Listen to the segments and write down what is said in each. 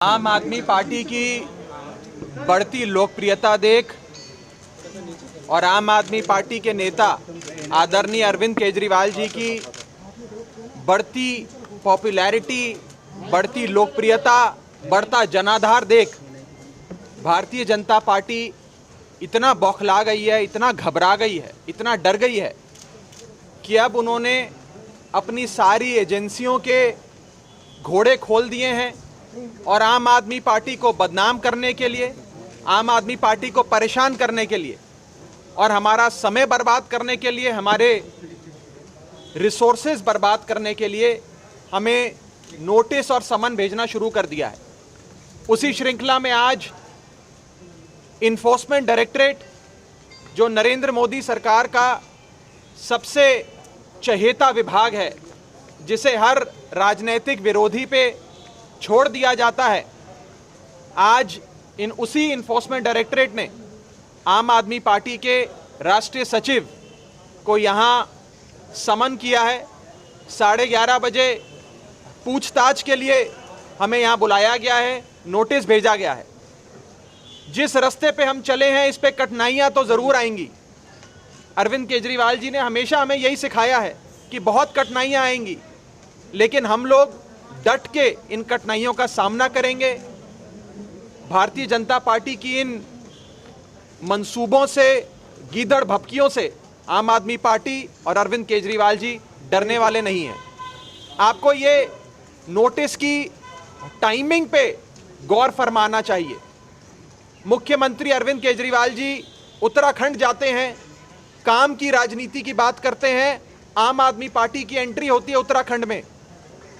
आम आदमी पार्टी की बढ़ती लोकप्रियता देख और आम आदमी पार्टी के नेता आदरणीय अरविंद केजरीवाल जी की बढ़ती पॉपुलैरिटी, बढ़ती लोकप्रियता, बढ़ता जनाधार देख भारतीय जनता पार्टी इतना बौखला गई है, इतना घबरा गई है, इतना डर गई है कि अब उन्होंने अपनी सारी एजेंसियों के घोड़े खोल दिए हैं और आम आदमी पार्टी को बदनाम करने के लिए, आम आदमी पार्टी को परेशान करने के लिए और हमारा समय बर्बाद करने के लिए, हमारे रिसोर्सेज बर्बाद करने के लिए हमें नोटिस और समन भेजना शुरू कर दिया है। उसी श्रृंखला में आज इन्फोर्समेंट डायरेक्टरेट, जो नरेंद्र मोदी सरकार का सबसे चहेता विभाग है, जिसे हर राजनीतिक विरोधी पे छोड़ दिया जाता है, आज उसी इन्फोर्समेंट डायरेक्टरेट ने आम आदमी पार्टी के राष्ट्रीय सचिव को यहाँ समन किया है। 11:30 बजे पूछताछ के लिए हमें यहाँ बुलाया गया है, नोटिस भेजा गया है। जिस रास्ते पे हम चले हैं, इस पे कठिनाइयाँ तो ज़रूर आएंगी। अरविंद केजरीवाल जी ने हमेशा हमें यही सिखाया है कि बहुत कठिनाइयाँ आएंगी, लेकिन हम लोग डट के इन कठिनाइयों का सामना करेंगे। भारतीय जनता पार्टी की इन मंसूबों से, गीदड़ भपकियों से आम आदमी पार्टी और अरविंद केजरीवाल जी डरने वाले नहीं हैं। आपको ये नोटिस की टाइमिंग पे गौर फरमाना चाहिए। मुख्यमंत्री अरविंद केजरीवाल जी उत्तराखंड जाते हैं, काम की राजनीति की बात करते हैं। आम आदमी पार्टी की एंट्री होती है उत्तराखंड में।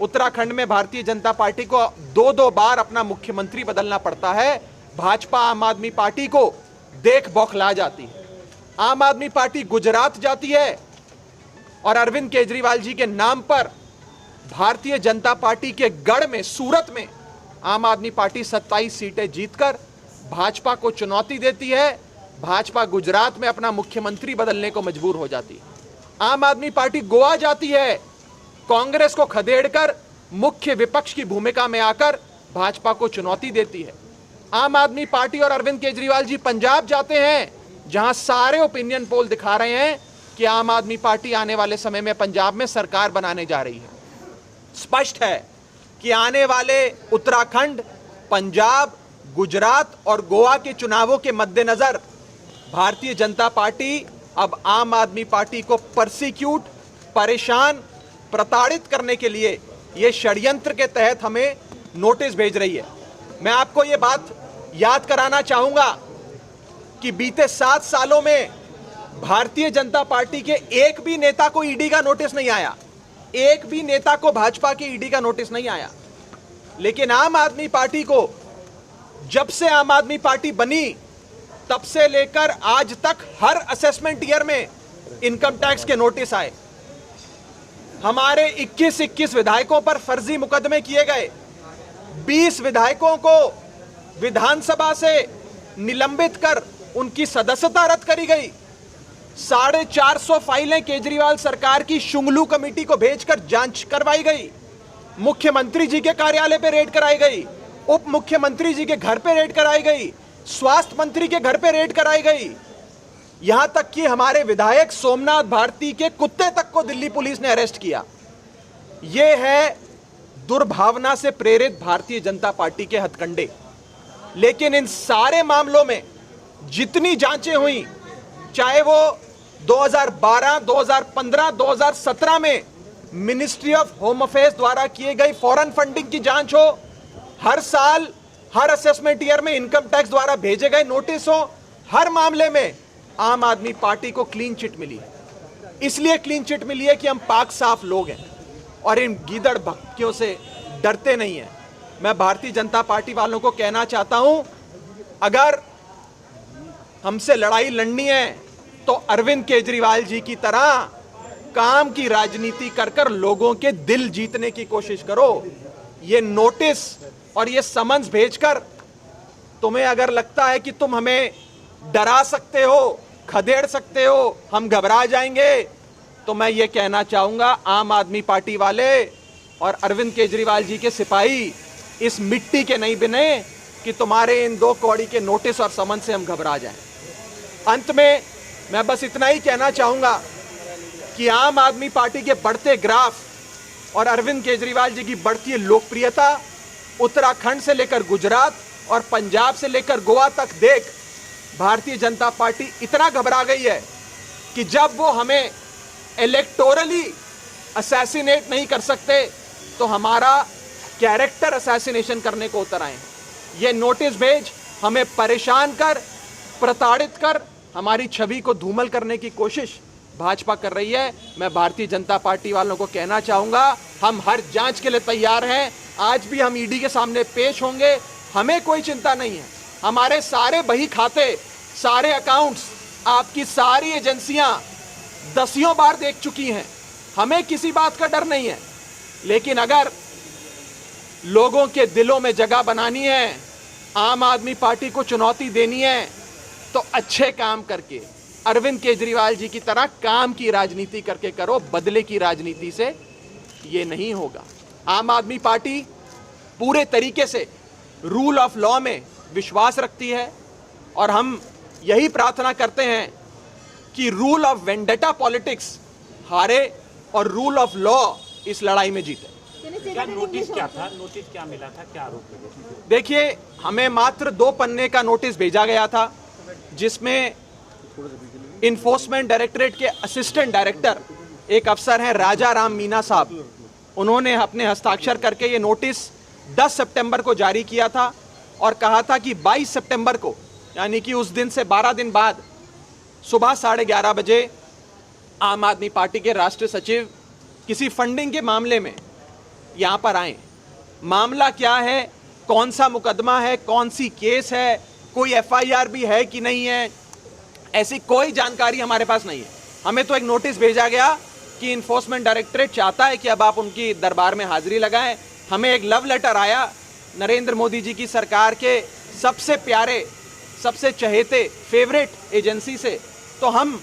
उत्तराखंड में भारतीय जनता पार्टी को दो बार अपना मुख्यमंत्री बदलना पड़ता है। भाजपा आम आदमी पार्टी को देख बौखला जाती है। आम आदमी पार्टी गुजरात जाती है और अरविंद केजरीवाल जी के नाम पर भारतीय जनता पार्टी के गढ़ में, सूरत में आम आदमी पार्टी 27 सीटें जीतकर भाजपा को चुनौती देती है। भाजपा गुजरात में अपना मुख्यमंत्री बदलने को मजबूर हो जाती है। आम आदमी पार्टी गोवा जाती है, कांग्रेस को खदेड़कर मुख्य विपक्ष की भूमिका में आकर भाजपा को चुनौती देती है। आम आदमी पार्टी और अरविंद केजरीवाल जी पंजाब जाते हैं, जहां सारे ओपिनियन पोल दिखा रहे हैं कि आम आदमी पार्टी आने वाले समय में पंजाब में सरकार बनाने जा रही है। स्पष्ट है कि आने वाले उत्तराखंड, पंजाब, गुजरात और गोवा के चुनावों के मद्देनजर भारतीय जनता पार्टी अब आम आदमी पार्टी को परसिक्यूट, परेशान, प्रताड़ित करने के लिए ये षड्यंत्र के तहत हमें नोटिस भेज रही है। मैं आपको ये बात याद कराना चाहूंगा कि बीते 7 सालों में भारतीय जनता पार्टी के एक भी नेता को ईडी का नोटिस नहीं आया, एक भी नेता को भाजपा के ईडी का नोटिस नहीं आया। लेकिन आम आदमी पार्टी को, जब से आम आदमी पार्टी बनी तब से लेकर आज तक हर असेसमेंट ईयर में इनकम टैक्स के नोटिस आए। हमारे 21 विधायकों पर फर्जी मुकदमे किए गए। 20 विधायकों को विधानसभा से निलंबित कर उनकी सदस्यता रद्द करी गई। 450 फाइलें केजरीवाल सरकार की शुंगलू कमेटी को भेजकर जांच करवाई गई। मुख्यमंत्री जी के कार्यालय पर रेड कराई गई, उप मुख्यमंत्री जी के घर पर रेड कराई गई, स्वास्थ्य मंत्री के घर पर रेड कराई गई। यहां तक कि हमारे विधायक सोमनाथ भारती के कुत्ते तक को दिल्ली पुलिस ने अरेस्ट किया। यह है दुर्भावना से प्रेरित भारतीय जनता पार्टी के हथकंडे। लेकिन इन सारे मामलों में जितनी जांचें हुई, चाहे वो 2012, 2015, 2017 में मिनिस्ट्री ऑफ होम अफेयर्स द्वारा किए गई फॉरेन फंडिंग की जांच हो, हर साल हर असेसमेंट ईयर में इनकम टैक्स द्वारा भेजे गए नोटिस हो, हर मामले में आम आदमी पार्टी को क्लीन चिट मिली है। इसलिए क्लीन चिट मिली है कि हम पाक साफ लोग हैं और इन गीदड़ भक्तियों से डरते नहीं हैं। मैं भारतीय जनता पार्टी वालों को कहना चाहता हूं, अगर हमसे लड़ाई लड़नी है तो अरविंद केजरीवाल जी की तरह काम की राजनीति कर कर लोगों के दिल जीतने की कोशिश करो। ये नोटिस और ये समन्स भेजकर तुम्हें अगर लगता है कि तुम हमें डरा सकते हो, खदेड़ सकते हो, हम घबरा जाएंगे, तो मैं ये कहना चाहूंगा, आम आदमी पार्टी वाले और अरविंद केजरीवाल जी के सिपाही इस मिट्टी के नहीं बने कि तुम्हारे इन 2 कौड़ी के नोटिस और समन से हम घबरा जाएं। अंत में मैं बस इतना ही कहना चाहूंगा कि आम आदमी पार्टी के बढ़ते ग्राफ और अरविंद केजरीवाल जी की बढ़ती लोकप्रियता उत्तराखंड से लेकर गुजरात और पंजाब से लेकर गोवा तक देख भारतीय जनता पार्टी इतना घबरा गई है कि जब वो हमें इलेक्टोरली असैसिनेट नहीं कर सकते तो हमारा कैरेक्टर असैसिनेशन करने को उतर आए। ये नोटिस भेज हमें परेशान कर, प्रताड़ित कर, हमारी छवि को धूमल करने की कोशिश भाजपा कर रही है। मैं भारतीय जनता पार्टी वालों को कहना चाहूंगा, हम हर जांच के लिए तैयार हैं। आज भी हम ईडी के सामने पेश होंगे, हमें कोई चिंता नहीं है। हमारे सारे बही खाते, सारे अकाउंट्स, आपकी सारी एजेंसियां दसियों बार देख चुकी हैं, हमें किसी बात का डर नहीं है। लेकिन अगर लोगों के दिलों में जगह बनानी है, आम आदमी पार्टी को चुनौती देनी है, तो अच्छे काम करके अरविंद केजरीवाल जी की तरह काम की राजनीति करके करो, बदले की राजनीति से ये नहीं होगा। आम आदमी पार्टी पूरे तरीके से रूल ऑफ लॉ में विश्वास रखती है और हम यही प्रार्थना करते हैं कि रूल ऑफ वेंडेटा पॉलिटिक्स हारे और रूल ऑफ लॉ इस लड़ाई में जीते। क्या नोटिस क्या था? नोटिस क्या मिला था? क्या आरोप लगे? देखिए, हमें मात्र 2 पन्ने का नोटिस भेजा गया था जिसमें इन्फोर्समेंट डायरेक्टरेट के असिस्टेंट डायरेक्टर एक अफसर हैं राजा राम मीना साहब, उन्होंने अपने हस्ताक्षर करके ये नोटिस 10 सितंबर को जारी किया था और कहा था कि 22 सितंबर को, यानी कि उस दिन से 12 दिन बाद सुबह 11:30 बजे आम आदमी पार्टी के राष्ट्रीय सचिव किसी फंडिंग के मामले में यहाँ पर आए। मामला क्या है, कौन सा मुकदमा है, कौन सी केस है, कोई एफआईआर भी है कि नहीं है, ऐसी कोई जानकारी हमारे पास नहीं है। हमें तो एक नोटिस भेजा गया कि इन्फोर्समेंट डायरेक्टरेट चाहता है कि अब आप उनकी दरबार में हाजिरी लगाएं। हमें एक लव लेटर आया नरेंद्र मोदी जी की सरकार के सबसे प्यारे, सबसे चहेते, फेवरेट एजेंसी से, तो हम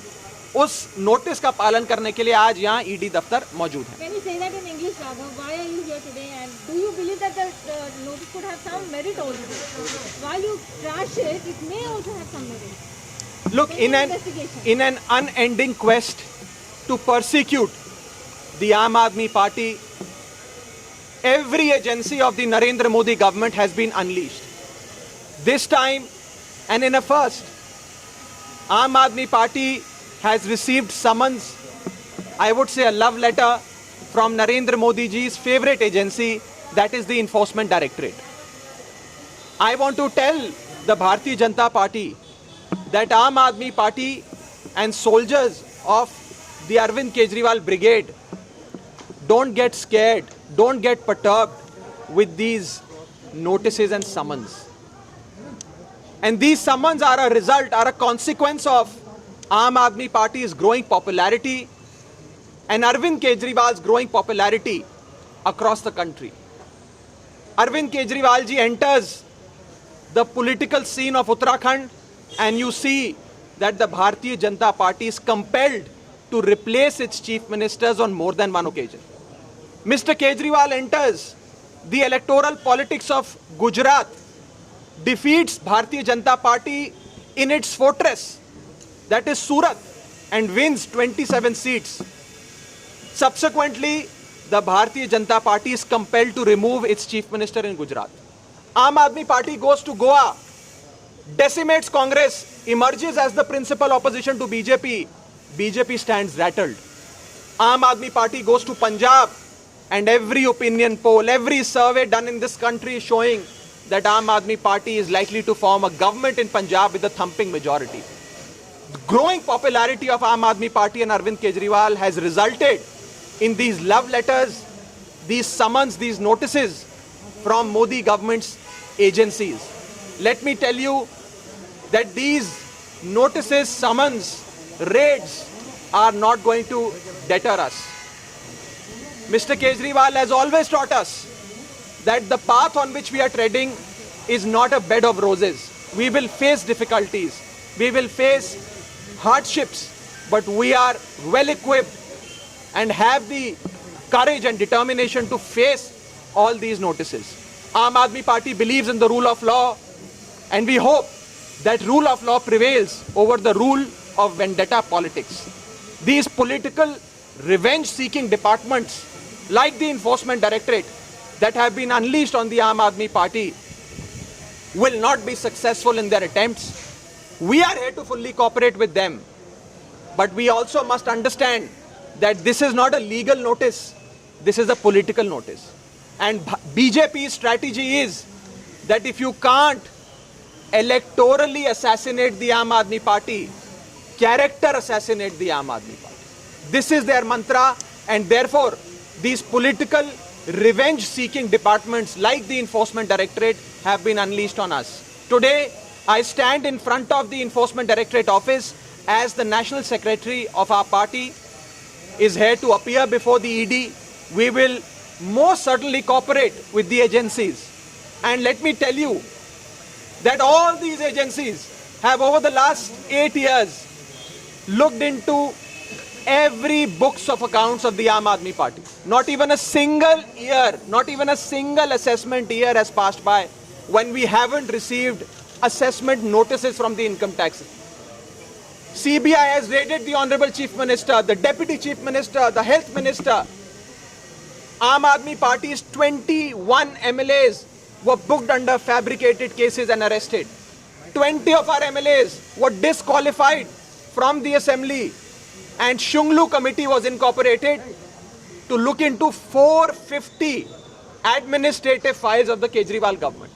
उस नोटिस का पालन करने के लिए आज यहाँ ईडी दफ्तर मौजूद है। Can you say that in English, Raghav? Why are you here today? And do you believe that the notice could have some merit also? While you trash it, it may also have some merit. Look, in an unending quest to persecute the Aam Aadmi Party, every agency of the Narendra Modi government has been unleashed. This time, and in a first, Aam Aadmi Party has received summons, I would say a love letter from Narendra Modi ji's favorite agency, that is the Enforcement Directorate. I want to tell the Bharatiya Janata Party that Aam Aadmi Party and soldiers of the Arvind Kejriwal brigade don't get scared, don't get perturbed with these notices and summons. And these summons are a result, are a consequence of Aam Aadmi Party's growing popularity and Arvind Kejriwal's growing popularity across the country. Arvind Kejriwal ji enters the political scene of Uttarakhand and you see that the Bharatiya Janata Party is compelled to replace its chief ministers on more than one occasion. Mr. Kejriwal enters the electoral politics of Gujarat, defeats Bharatiya Janata Party in its fortress, that is Surat, and wins 27 seats. Subsequently, the Bharatiya Janata Party is compelled to remove its chief minister in Gujarat. Aam Aadmi Party goes to Goa, decimates Congress, emerges as the principal opposition to BJP. BJP stands rattled. Aam Aadmi Party goes to Punjab, and every opinion poll, every survey done in this country is showing that Aam Aadmi Party is likely to form a government in Punjab with a thumping majority. The growing popularity of Aam Aadmi Party and Arvind Kejriwal has resulted in these love letters, these summons, these notices from Modi government's agencies. Let me tell you that these notices, summons, raids are not going to deter us. Mr. Kejriwal has always taught us that the path on which we are treading is not a bed of roses. We will face difficulties, we will face hardships, but we are well equipped and have the courage and determination to face all these notices. Aam Aadmi Party believes in the rule of law, and we hope that rule of law prevails over the rule of vendetta politics. These political revenge-seeking departments, like the Enforcement Directorate, that have been unleashed on the Aam Aadmi Party, will not be successful in their attempts. We are here to fully cooperate with them. But we also must understand that this is not a legal notice, this is a political notice. And BJP's strategy is that if you can't electorally assassinate the Aam Aadmi Party, character assassinate the Aam Aadmi Party. This is their mantra, and therefore these political revenge-seeking departments like the Enforcement Directorate have been unleashed on us. Today, I stand in front of the Enforcement Directorate office as the National Secretary of our party is here to appear before the ED. We will most certainly cooperate with the agencies. And let me tell you that all these agencies have over the last 8 years looked into every books of accounts of the Aam Aadmi Party. Not even a single year, not even a single assessment year has passed by when we haven't received assessment notices from the income tax. CBI has raided the Honorable Chief Minister, the Deputy Chief Minister, the Health Minister. Aam Aadmi Party's 21 MLAs were booked under fabricated cases and arrested. 20 of our MLAs were disqualified from the assembly, and Shunglu committee was incorporated to look into 450 administrative files of the Kejriwal government.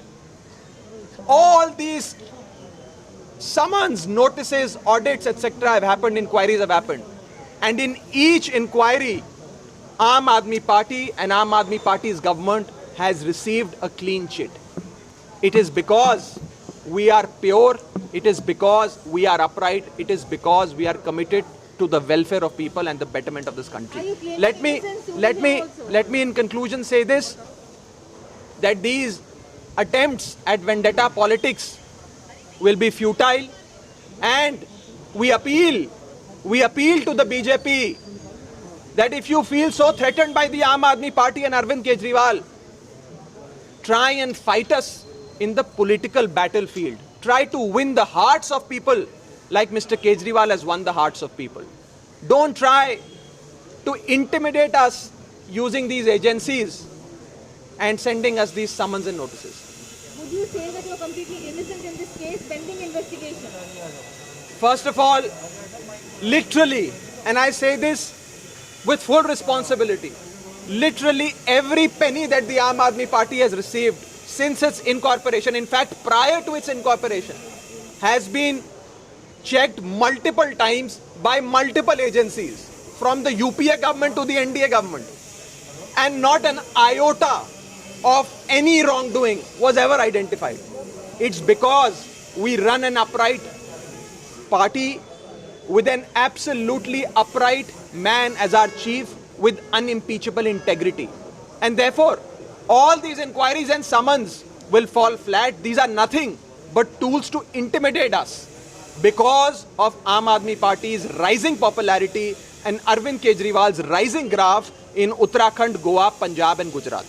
All these summons, notices, audits, etc. have happened, inquiries have happened. And in each inquiry, Aam Aadmi Party and Aam Aadmi Party's government has received a clean chit. It is because we are pure, it is because we are upright, it is because we are committed to the welfare of people and the betterment of this country. Let me in conclusion say this, that these attempts at vendetta politics will be futile, and we appeal to the BJP that if you feel so threatened by the Aam Aadmi Party and Arvind Kejriwal, try and fight us in the political battlefield. Try to win the hearts of people like Mr. Kejriwal has won the hearts of people. Don't try to intimidate us using these agencies and sending us these summons and notices. Would you say that you are completely innocent in this case pending investigation? First of all, literally, and I say this with full responsibility, literally every penny that the Aam Aadmi Party has received since its incorporation, in fact prior to its incorporation, has been checked multiple times by multiple agencies, from the UPA government to the NDA government, and not an iota of any wrongdoing was ever identified. It's because we run an upright party with an absolutely upright man as our chief with unimpeachable integrity. And therefore, all these inquiries and summons will fall flat. These are nothing but tools to intimidate us because of Aam Aadmi Party's rising popularity and Arvind Kejriwal's rising graph in Uttarakhand, Goa, Punjab and Gujarat.